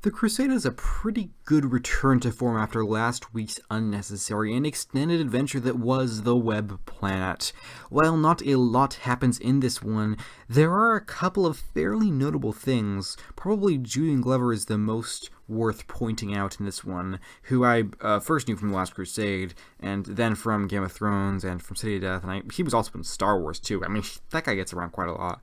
The Crusade is a pretty good return to form after last week's unnecessary and extended adventure that was the Web Planet. While not a lot happens in this one, there are a couple of fairly notable things. Probably Julian Glover is the most worth pointing out in this one, who I first knew from The Last Crusade, and then from Game of Thrones and from City of Death, and he was also in Star Wars too. I mean, that guy gets around quite a lot.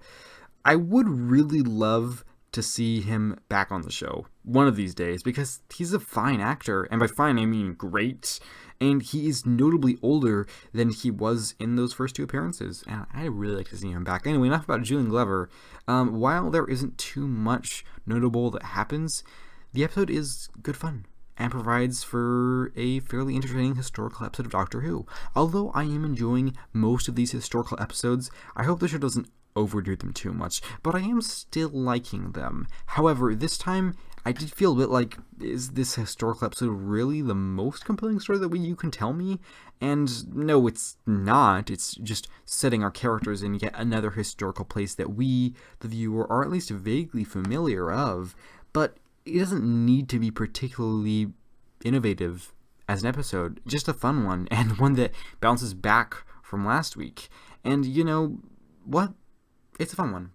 I would really love to see him back on the show one of these days, because he's a fine actor, and by fine I mean great, and he is notably older than he was in those first two appearances, and I'd really like to see him back. Anyway, enough about Julian Glover. While there isn't too much notable that happens, the episode is good fun and provides for a fairly entertaining historical episode of Doctor Who. Although I am enjoying most of these historical episodes, I hope the show doesn't overdo them too much, but I am still liking them. However, this time I did feel a bit like, is this historical episode really the most compelling story that you can tell me? And no, it's not. It's just setting our characters in yet another historical place that we, the viewer, are at least vaguely familiar of, but it doesn't need to be particularly innovative as an episode. Just a fun one, and one that bounces back from last week. And you know what? It's a fun one.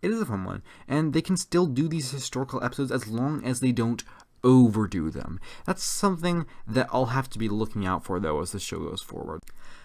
It is a fun one. And they can still do these historical episodes as long as they don't overdo them. That's something that I'll have to be looking out for, though, as the show goes forward.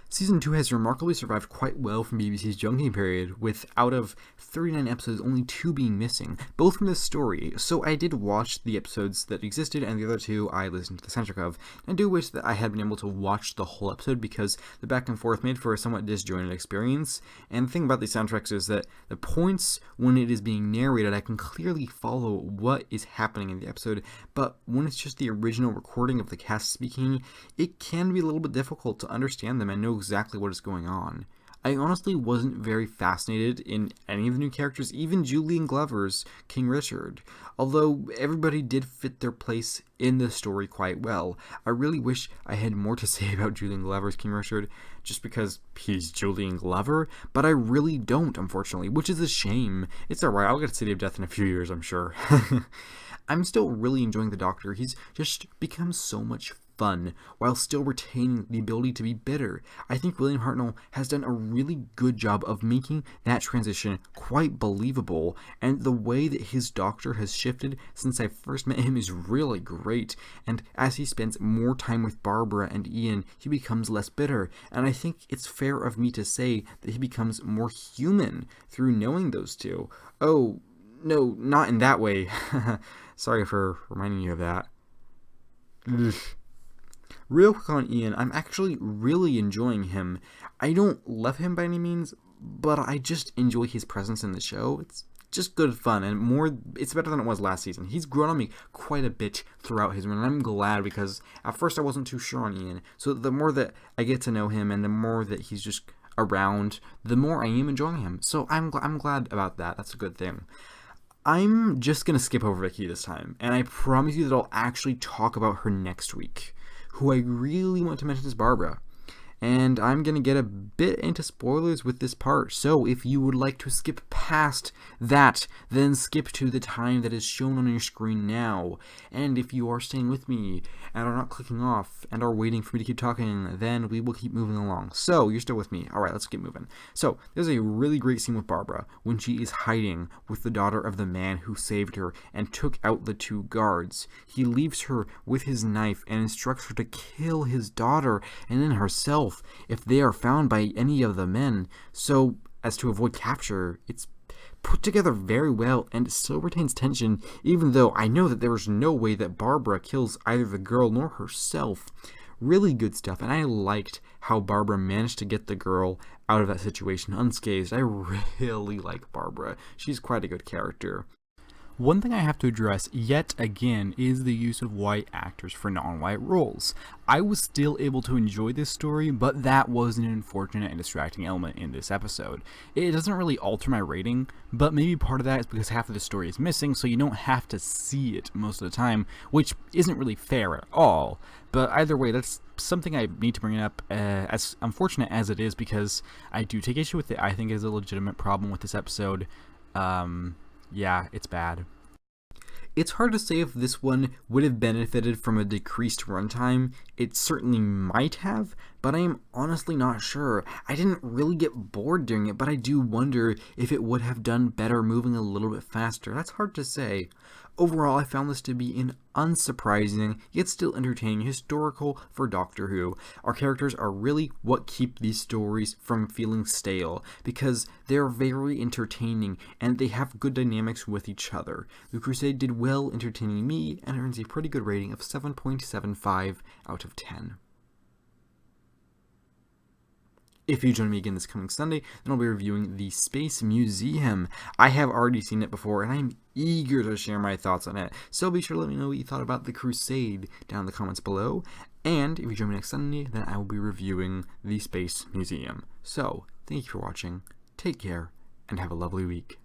Season 2 has remarkably survived quite well from BBC's junking period, with out of 39 episodes only 2 being missing, both from this story. So I did watch the episodes that existed, and the other 2 I listened to the soundtrack of. I do wish that I had been able to watch the whole episode, because the back and forth made for a somewhat disjointed experience. And the thing about these soundtracks is that the points when it is being narrated, I can clearly follow what is happening in the episode, but when it's just the original recording of the cast speaking, it can be a little bit difficult to understand them and know exactly what is going on. I honestly wasn't very fascinated in any of the new characters, even Julian Glover's King Richard. Although everybody did fit their place in the story quite well. I really wish I had more to say about Julian Glover's King Richard, just because he's Julian Glover, but I really don't, unfortunately, which is a shame. It's alright, I'll get City of Death in a few years, I'm sure. I'm still really enjoying the Doctor. He's just become so much fun while still retaining the ability to be bitter. I think William Hartnell has done a really good job of making that transition quite believable, and the way that his Doctor has shifted since I first met him is really great, and as he spends more time with Barbara and Ian, he becomes less bitter, and I think it's fair of me to say that he becomes more human through knowing those two. Oh, no, not in that way. Sorry for reminding you of that. Ugh. Real quick on Ian, I'm actually really enjoying him. I don't love him by any means, but I just enjoy his presence in the show. It's just good fun, and it's better than it was last season. He's grown on me quite a bit throughout his run, and I'm glad, because at first I wasn't too sure on Ian. So the more that I get to know him, and the more that he's just around, the more I am enjoying him. So I'm glad about that. That's a good thing. I'm just going to skip over Vicky this time, and I promise you that I'll actually talk about her next week. Who I really want to mention is Barbara. And I'm going to get a bit into spoilers with this part, so if you would like to skip past that, then skip to the time that is shown on your screen now. And if you are staying with me and are not clicking off and are waiting for me to keep talking, then we will keep moving along. So, you're still with me. Alright, let's get moving. So, there's a really great scene with Barbara when she is hiding with the daughter of the man who saved her and took out the 2 guards. He leaves her with his knife and instructs her to kill his daughter and then herself if they are found by any of the men, so as to avoid capture. It's put together very well, and it still retains tension, even though I know that there is no way that Barbara kills either the girl nor herself. Really good stuff, and I liked how Barbara managed to get the girl out of that situation unscathed. I really like Barbara. She's quite a good character. One thing I have to address yet again is the use of white actors for non-white roles. I was still able to enjoy this story, but that was an unfortunate and distracting element in this episode. It doesn't really alter my rating, but maybe part of that is because half of the story is missing, so you don't have to see it most of the time, which isn't really fair at all. But either way, that's something I need to bring up, as unfortunate as it is, because I do take issue with it. I think it is a legitimate problem with this episode. Yeah, it's bad. It's hard to say if this one would have benefited from a decreased runtime. It certainly might have, but I am honestly not sure. I didn't really get bored doing it, but I do wonder if it would have done better moving a little bit faster. That's hard to say. Overall, I found this to be an unsurprising, yet still entertaining historical for Doctor Who. Our characters are really what keep these stories from feeling stale, because they're very entertaining and they have good dynamics with each other. The Crusade did well entertaining me and earns a pretty good rating of 7.75 out of 10. If you join me again this coming Sunday, then I'll be reviewing the Space Museum. I have already seen it before, and I'm eager to share my thoughts on it. So be sure to let me know what you thought about the Crusade down in the comments below. And if you join me next Sunday, then I will be reviewing the Space Museum. So, thank you for watching, take care, and have a lovely week.